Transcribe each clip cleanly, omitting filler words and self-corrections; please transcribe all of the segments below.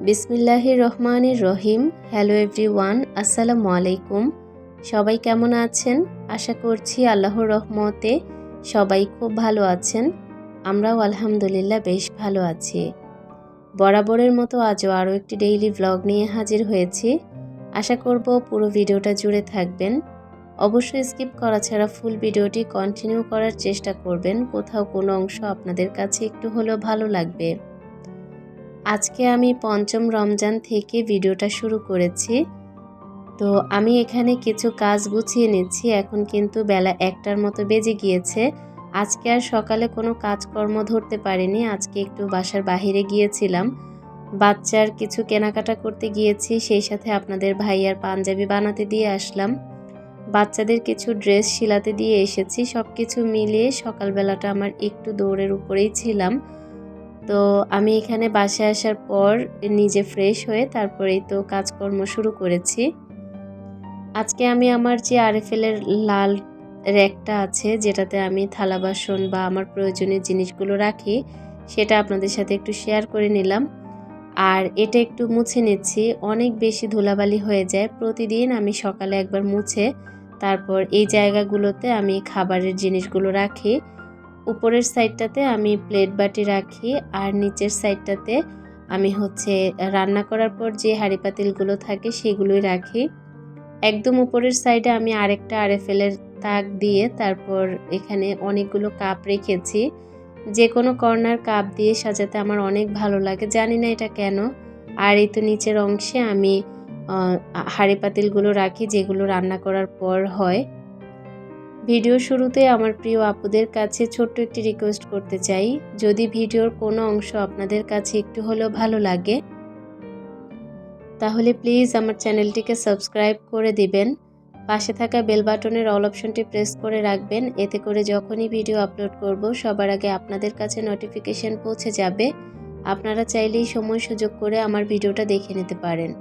বিসমিল্লাহির রহমানির রহিম। Hello everyone, আসসালামু আলাইকুম। সবাই কেমন আছেন? আশা করছি আল্লাহর রহমতে সবাই খুব ভালো আছেন। আমরাও আলহামদুলিল্লাহ বেশ ভালো আছি। বরাবরের মতো আজও আরও একটি ডেইলি ভ্লগ নিয়ে হাজির হয়েছি। আশা করব পুরো ভিডিওটা জুড়ে থাকবেন। অবশ্যই স্কিপ করা ছাড়া ফুল ভিডিওটি কন্টিনিউ করার চেষ্টা করবেন। কোথাও কোনো অংশ আপনাদের কাছে একটু হলেও ভালো লাগবে। আজকে আমি পঞ্চম রমজান থেকে ভিডিওটা শুরু করেছি। তো আমি এখানে কিছু কাজ গুছিয়ে নিচ্ছি। এখন কিন্তু বেলা 1টার মতো বেজে গিয়েছে। আজকে আর সকালে কোনো কাজকর্ম ধরতে পারিনি। আজকে একটু বাসার বাহিরে গিয়েছিলাম। বাচ্চার কিছু কেনাকাটা করতে গিয়েছি। সেই সাথে আপনাদের ভাইয়ার পাঞ্জাবি বানাতে দিয়ে আসলাম। বাচ্চাদের কিছু ড্রেস সিলাতে দিয়ে এসেছি। সব কিছু মিলিয়ে সকালবেলাটা আমার একটু দৌড়ের উপরেই ছিলাম। তো আমি এখানে বাসায় আসার পর নিজে ফ্রেশ হয়ে তারপরেই তো কাজকর্ম শুরু করেছি। আজকে আমি আমার যে আরএফএলের লাল র্যাকটা আছে, যেটাতে আমি থালা বাসন বা আমার প্রয়োজনীয় জিনিসগুলো রাখি, সেটা আপনাদের সাথে একটু শেয়ার করে নিলাম। আর এটা একটু মুছে নিচ্ছি। অনেক বেশি ধুলাবালি হয়ে যায়। প্রতিদিন আমি সকালে একবার মুছে তারপর এই জায়গাগুলোতে আমি খাবারের জিনিসগুলো রাখি। উপরের সাইডটাতে আমি প্লেট বাটি রাখি আর নিচের সাইডটাতে আমি রান্না করার পর যে হাঁড়ি পাতিলগুলো থাকে সেগুলোই রাখি। একদম উপরের সাইডে আমি আরেকটা আরএফএলের তাক দিয়ে তারপর এখানে অনেকগুলো কাপ রেখেছি। যে কোনো কর্নার কাপ দিয়ে সাজাতে আমার অনেক ভালো লাগে, জানি না এটা কেন। আর এই তো নিচের অংশে আমি হাঁড়ি পাতিলগুলো রাখি, যেগুলো রান্না করার পর হয়। ভিডিও শুরুতে আমার প্রিয় আপুদের কাছে ছোট্ট একটি রিকোয়েস্ট করতে চাই, যদি ভিডিওর কোনো অংশ আপনাদের কাছে একটু হলেও ভালো লাগে তাহলে প্লিজ আমার চ্যানেলটিকে সাবস্ক্রাইব করে দিবেন। পাশে থাকা বেল বাটনের অল অপশনটি প্রেস করে রাখবেন। এতে করে যখনই ভিডিও আপলোড করব সবার আগে আপনাদের কাছে নোটিফিকেশন পৌঁছে যাবে। আপনারা চাইলেই সময় সুযোগ করে আমার ভিডিওটা দেখে নিতে পারেন।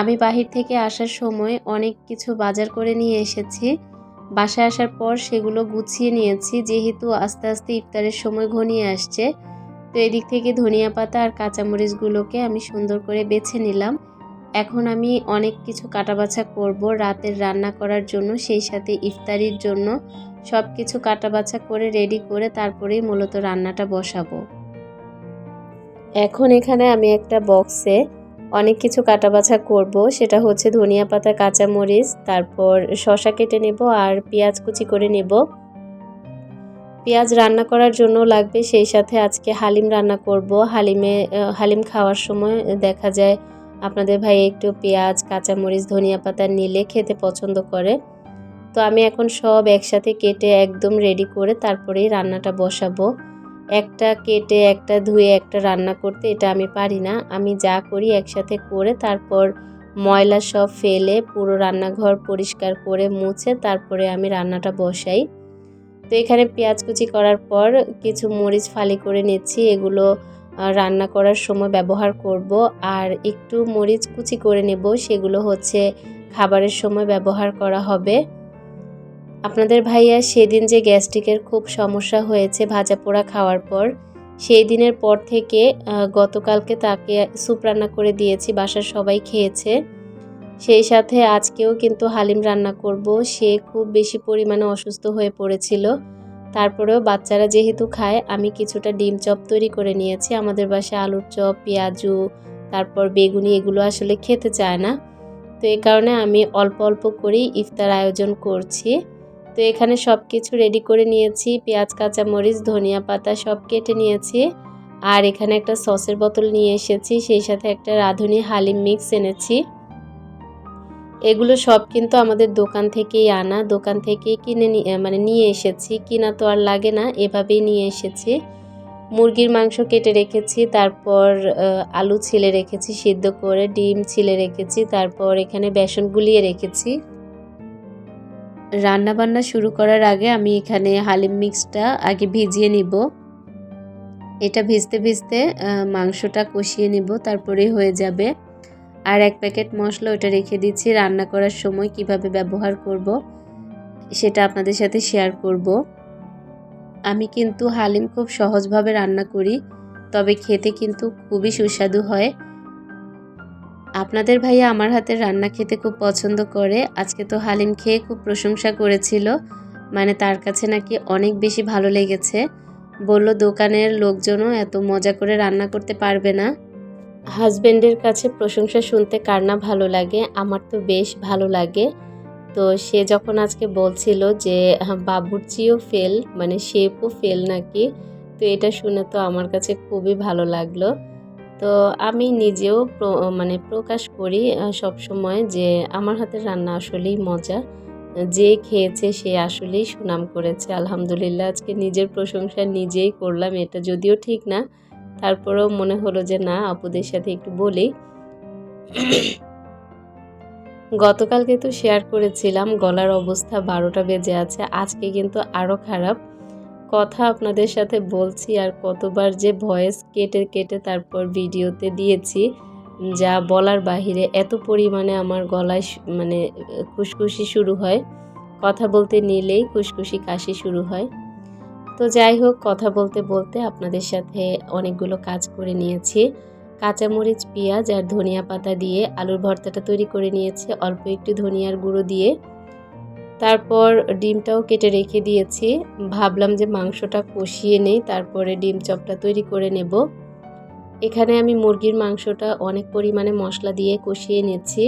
আমি বাহির থেকে আসার সময় অনেক কিছু বাজার করে নিয়ে এসেছি। বাসায় আসার পর সেগুলো গুছিয়ে নিয়েছি, যেহেতু আস্তে আস্তে ইফতারের সময় ঘনিয়ে আসছে। তো এদিক থেকে ধনিয়া পাতা আর কাঁচামরিচগুলোকে আমি সুন্দর করে বেছে নিলাম। এখন আমি অনেক কিছু কাটাবাছা করব রাতের রান্না করার জন্য, সেই সাথে ইফতারির জন্য সব কিছু কাটাবাছা করে রেডি করে তারপরেই মূলত রান্নাটা বসাবো। এখন এখানে আমি একটা বক্সে অনেক কিছু কাটাবাছা করব। সেটা ধনিয়া পাতা, কাঁচামরিচ, তারপর শসা কেটে নেব আর পেঁয়াজ কুচি করে নেব। পেঁয়াজ রান্না করার জন্য লাগবে, সেই সাথে আজকে হালিম রান্না করব। হালিম খাওয়ার সময় দেখা যায় আপনাদের ভাই একটু পেঁয়াজ, কাঁচামরিচ, ধনিয়া পাতা নিলে খেতে পছন্দ করে। তো আমি এখন সব একসাথে কেটে একদম রেডি করে তারপরেই রান্নাটা বসাবো। একটা কেটে একটা ধুয়ে একটা রান্না করতে এটা আমি পারি না। আমি যা করি একসাথে করে তারপর ময়লা সব ফেলে পুরো রান্নাঘর পরিষ্কার করে মুছে তারপরে আমি রান্নাটা বসাই। তো এখানে পেঁয়াজ কুচি করার পর কিছু মরিচ ফালি করে নিচ্ছি, এগুলো রান্না করার সময় ব্যবহার করব। আর একটু মরিচ কুচি করে নেব, সেগুলো খাবারের সময় ব্যবহার করা হবে। আপনাদের ভাইয়া সেদিন যে গ্যাস্ট্রিকের খুব সমস্যা হয়েছে ভাজা পোড়া খাওয়ার পর, সেই দিনের পর থেকে গতকালকে তাকে স্যুপ রান্না করে দিয়েছি, বাসার সবাই খেয়েছে। সেই সাথে আজকেও কিন্তু হালিম রান্না করব। সে খুব বেশি পরিমাণে অসুস্থ হয়ে পড়েছিল, তারপরেও বাচ্চারা যেহেতু খায় আমি কিছুটা ডিম চপ তৈরি করে নিয়েছি। আমাদের বাসায় আলুর চপ, পেঁয়াজু, তারপর বেগুনি এগুলো আসলে খেতে চায় না। তো এই কারণে আমি অল্প অল্প করেই ইফতার আয়োজন করছি। তো এখানে সব কিছু রেডি করে নিয়েছি, পেঁয়াজ, কাঁচামরিচ, ধনিয়া পাতা সব কেটে নিয়েছি। আর এখানে একটা সসের বোতল নিয়ে এসেছি, সেই সাথে একটা রাঁধুনি হালিম মিক্স এনেছি। এগুলো সব কিন্তু আমাদের দোকান থেকেই আনা, দোকান থেকেই নিয়ে এসেছি, কিনা তো আর লাগে না, এভাবেই নিয়ে এসেছি। মুরগির মাংস কেটে রেখেছি, তারপর আলু ছিলে রেখেছি সিদ্ধ করে, ডিম ছিলে রেখেছি, তারপর এখানে বেসন গুলিয়ে রেখেছি। রান্না বান্না শুরু করার আগে আমি এখানে হালিম মিক্সটা আগে ভিজিয়ে নিব। এটা ভিজতে ভিজতে মাংসটা কষিয়ে নিব, তারপরেই হয়ে যাবে। আর এক প্যাকেট মশলা ওটা রেখে দিচ্ছি, রান্না করার সময় কিভাবে ব্যবহার করব সেটা আপনাদের সাথে শেয়ার করব। আমি কিন্তু হালিম খুব সহজভাবে রান্না করি। তবে খেতে কিন্তু খুবই সুস্বাদু হয়। আপনাদের ভাইয়া আমার হাতের রান্না খেতে খুব পছন্দ করে। আজকে তো হালিম খেয়ে খুব প্রশংসা করেছিল, মানে তার কাছে নাকি অনেক বেশি ভালো লেগেছে। বলল দোকানের লোকজনও এত মজা করে রান্না করতে পারবে না। হাজবেন্ডের কাছে প্রশংসা শুনতে কার না ভালো লাগে, আমার তো বেশ ভালো লাগে। তো সে যখন আজকে বলছিল যে বাবুর্চিও ফেল, মানে শেফও ফেল নাকি, তো এটা শুনে তো আমার কাছে খুবই ভালো লাগলো। তো আমি নিজেও মানে প্রকাশ করি সবসময় যে আমার হাতের রান্না আসলেই মজা। যে খেয়েছে সে আসলেই সুনাম করেছে। আলহামদুলিল্লাহ আজকে নিজের প্রশংসা নিজেই করলাম। এটা যদিও ঠিক না, তারপরেও মনে হলো যে না, আপুদের সাথে একটু বলি। গতকালকে তো শেয়ার করেছিলাম গলার অবস্থা 12টা বেজে আছে, আজকে কিন্তু আরও খারাপ। কথা আপনাদের সাথে বলছি আর কতবার যে ভয়েস কেটে কেটে তারপর ভিডিওতে দিয়েছি, যা বলার বাহিরে। এত পরিমাণে আমার গলায় মানে খুশখুশি শুরু হয়, কথা বলতে নিলেই খুশখুশি কাশি শুরু হয়। তো যাই হোক, কথা বলতে বলতে আপনাদের সাথে অনেকগুলো কাজ করে নিয়েছি। কাঁচামরিচ, পেঁয়াজ আর ধনিয়া পাতা দিয়ে আলুর ভর্তাটা তৈরি করে নিয়েছি অল্প একটু ধনিয়ার গুঁড়ো দিয়ে। তারপর ডিমটাও কেটে রেখে দিয়েছি। ভাবলাম যে মাংসটা কষিয়ে নেই, তারপরে ডিম চপটা তৈরি করে নেব। এখানে আমি মুরগির মাংসটা অনেক পরিমাণে মশলা দিয়ে কষিয়ে নিচ্ছি।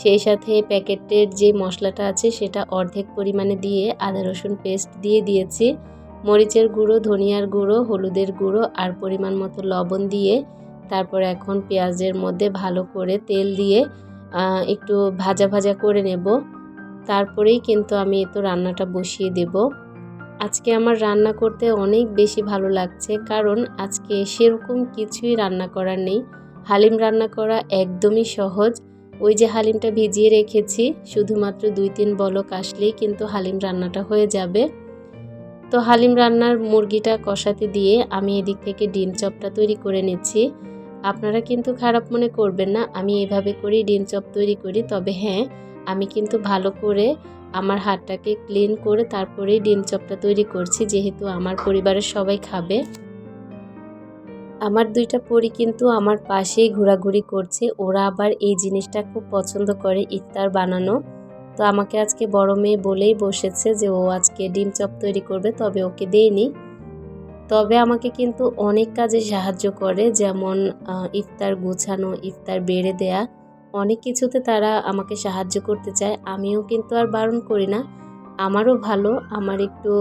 সেই সাথে প্যাকেটের যে মশলাটা আছে সেটা অর্ধেক পরিমাণে দিয়ে আদা রসুন পেস্ট দিয়ে দিয়েছি। মরিচের গুঁড়ো, ধনিয়ার গুঁড়ো, হলুদের গুঁড়ো আর পরিমাণ মতো লবণ দিয়ে তারপর এখন পেঁয়াজের মধ্যে ভালো করে তেল দিয়ে একটু ভাজা ভাজা করে নেব। তারপরেই কিন্তু আমি তো রান্নাটা বসিয়ে দেব। আজকে আমার রান্না করতে অনেক বেশি ভালো লাগছে, কারণ আজকে সেরকম কিছুই রান্না করার নেই। হালিম রান্না করা একদমই সহজ। ওই যে হালিমটা ভিজিয়ে রেখেছি, শুধুমাত্র 2-3 বলক আসলেই কিন্তু হালিম রান্নাটা হয়ে যাবে। তো হালিম রান্নার মুরগিটা কষাতে দিয়ে আমি এদিক থেকে ডিম চপটা তৈরি করে নিচ্ছি। আপনারা কিন্তু খারাপ মনে করবেন না, আমি এভাবে করেই ডিম চপ তৈরি করি। তবে হ্যাঁ, আমি কিন্তু ভালো করে আমার হাতটাকে ক্লিন করে তারপরেই ডিম চপটা তৈরি করছি, যেহেতু আমার পরিবারের সবাই খাবে। আমার 2টা পরী কিন্তু আমার পাশেই ঘোরাঘুরি করছে। ওরা আবার এই জিনিসটা খুব পছন্দ করে, ইফতার বানানো। তো আমাকে আজকে বড় মেয়ে বলেই বসেছে যে ও আজকে ডিম চপ তৈরি করবে, তবে ওকে দেইনি। তবে আমাকে কিন্তু অনেক কাজে সাহায্য করে, যেমন ইফতার গুছানো, ইফতার বেড়ে দেয়া, অনেক কিছুতে তারা আমাকে সাহায্য করতে চায়। আমিও কিন্তু আর বারণ করি না। আমারও ভালো, আমার একটু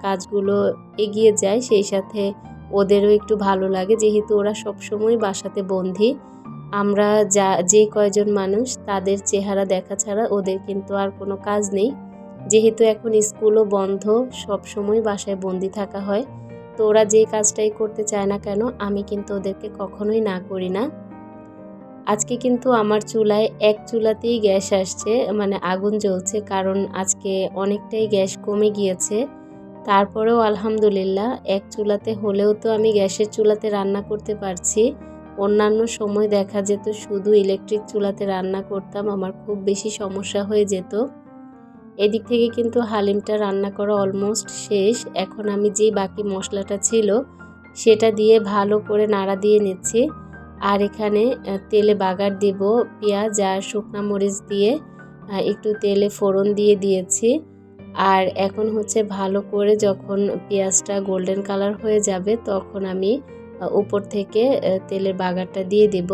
কাজগুলো এগিয়ে যায়, সেই সাথে ওদেরও একটু ভালো লাগে, যেহেতু ওরা সবসময় বাসাতে বন্দী। আমরা যে কয়জন মানুষ তাদের চেহারা দেখা ছাড়া ওদের কিন্তু আর কোনো কাজ নেই। যেহেতু এখন স্কুলও বন্ধ, সবসময় বাসায় বন্দি থাকা হয়। তো ওরা যে কাজটাই করতে চায় না কেন, আমি কিন্তু ওদেরকে কখনোই না করি না। আজকে কিন্তু আমার চুলায় এক চুলাতেই গ্যাস আসছে, মানে আগুন জ্বলছে, কারণ আজকে অনেকটাই গ্যাস কমে গিয়েছে। তারপরেও আলহামদুলিল্লাহ এক চুলাতে হলেও তো আমি গ্যাসের চুলাতে রান্না করতে পারছি। অন্যান্য সময় দেখা যেত শুধু ইলেকট্রিক চুলাতে রান্না করতাম, আমার খুব বেশি সমস্যা হয়ে যেত। এদিক থেকে কিন্তু হালিমটা রান্না করা অলমোস্ট শেষ। এখন আমি যেই বাকি মশলাটা ছিল সেটা দিয়ে ভালো করে নাড়া দিয়ে নিচ্ছি। আর এখানে তেলে বাগার দেব পেঁয়াজ আর শুকনা মরিচ দিয়ে, একটু তেলে ফোড়ন দিয়ে দিয়েছি। আর এখন হচ্ছে ভালো করে যখন পেঁয়াজটা গোল্ডেন কালার হয়ে যাবে, তখন আমি উপর থেকে তেলের বাগারটা দিয়ে দেব।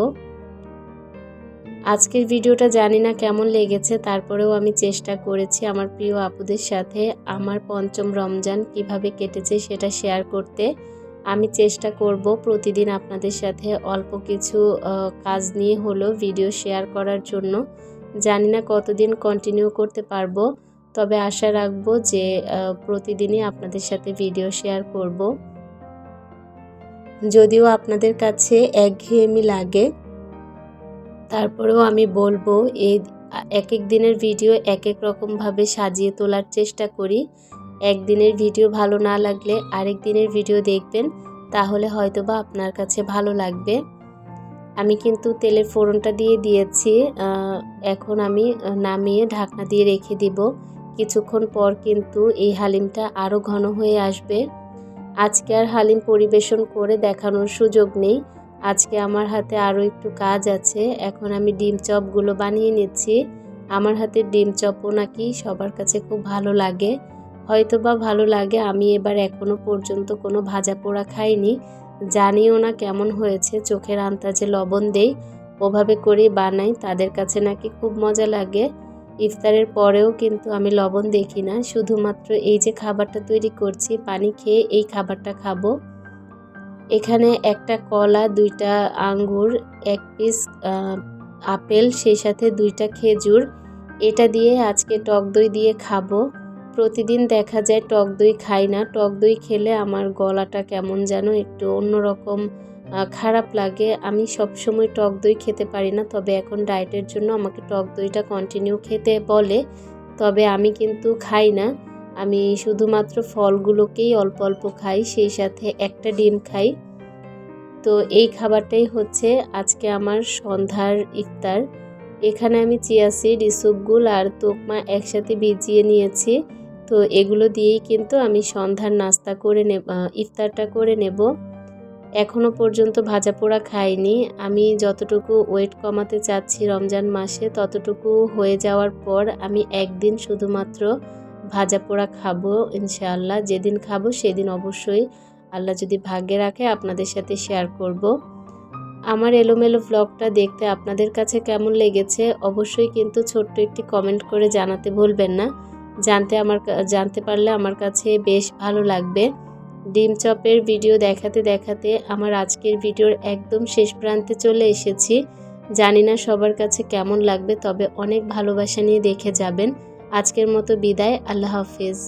আজকের ভিডিওটা জানি না কেমন লেগেছে, তারপরেও আমি চেষ্টা করেছি আমার প্রিয় আপুদের সাথে আমার 5ম রমজান কিভাবে কেটেছে সেটা শেয়ার করতে। আমি চেষ্টা করব প্রতিদিন আপনাদের সাথে অল্প কিছু কাজ নিয়ে হলেও ভিডিও শেয়ার করার জন্য। জানি না কতদিন কন্টিনিউ করতে পারবো, তবে আশা রাখবো যে প্রতিদিনই আপনাদের সাথে ভিডিও শেয়ার করব। যদিও আপনাদের কাছে একঘেয়েমি লাগে, তারপরেও আমি বলবো এই এক এক দিনের ভিডিও এক এক রকমভাবে সাজিয়ে তোলার চেষ্টা করি। একদিনের ভিডিও ভালো না লাগলে আরেক দিনের ভিডিও দেখবেন, তাহলে হয়তোবা আপনার কাছে ভালো লাগবে। আমি কিন্তু তেলের ফোড়নটা দিয়ে দিয়েছি। এখন আমি নামিয়ে ঢাকনা দিয়ে রেখে দিব। কিছুক্ষণ পর কিন্তু এই হালিমটা আরও ঘন হয়ে আসবে। আজকে আর হালিম পরিবেশন করে দেখানোর সুযোগ নেই। আজকে আমার হাতে আরও একটু কাজ আছে। এখন আমি ডিম চপগুলো বানিয়ে নিচ্ছি। আমার হাতের ডিম চপও নাকি সবার কাছে খুব ভালো লাগে। হয়তোবা ভালো লাগে, আমি এবার এখনও পর্যন্ত কোনো ভাজা পোড়া খাইনি, জানিও না কেমন হয়েছে। চোখের আন্দাজে লবণ দেই, ওভাবে করেই বানাই, তাদের কাছে নাকি খুব মজা লাগে। ইফতারের পরেও কিন্তু আমি লবণ দেখি না, শুধুমাত্র এই যে খাবারটা তৈরি করছি পানি খেয়ে এই খাবারটা খাবো। এখানে একটা কলা, 2টা আঙ্গুর, 1 পিস আপেল, সেই সাথে 2টা খেজুর, এটা দিয়ে আজকে টক দই দিয়ে খাবো। প্রতিদিন দেখা যায় টক দই খাই না, টক দই খেলে আমার গলাটা কেমন যেন একটু অন্যরকম খারাপ লাগে। আমি সবসময় টক দই খেতে পারি না, তবে এখন ডায়েটের জন্য আমাকে টক দইটা কন্টিনিউ খেতে বলে, তবে আমি কিন্তু খাই না। আমি শুধুমাত্র ফলগুলোকেই অল্প অল্প খাই, সেই সাথে একটা ডিম খাই। তো এই খাবারটাই হচ্ছে আজকে আমার সন্ধ্যার ইফতার। এখানে আমি চিয়া সিড, ইসবগুল আর তোকমা একসাথে ভিজিয়ে নিয়েছি। তো এগুলো দিয়েই কিন্তু আমি সন্ধ্যার নাস্তা করে ইফতারটা করে নেব। এখনও পর্যন্ত ভাজা পোড়া খাইনি। আমি যতটুকু ওয়েট কমাতে চাচ্ছি রমজান মাসে, ততটুকু হয়ে যাওয়ার পর আমি একদিন শুধুমাত্র ভাজা পোড়া খাবো ইনশাআল্লাহ। যেদিন খাবো সেদিন অবশ্যই আল্লাহ যদি ভাগ্যে রাখে আপনাদের সাথে শেয়ার করব। আমার এলোমেলো ভ্লগটা দেখতে আপনাদের কাছে কেমন লেগেছে অবশ্যই কিন্তু ছোট্ট একটি কমেন্ট করে জানাতে ভুলবেন না। জানতে পারলে আমার কাছে বেশ ভালো লাগবে। ডিম চপের ভিডিও দেখাতে দেখাতে আমার আজকের ভিডিওর একদম শেষ প্রান্তে চলে এসেছি। জানি না সবার কাছে কেমন লাগবে, তবে অনেক ভালোবাসা নিয়ে দেখে যাবেন। আজকের মতো বিদায়, আল্লাহ হাফেজ।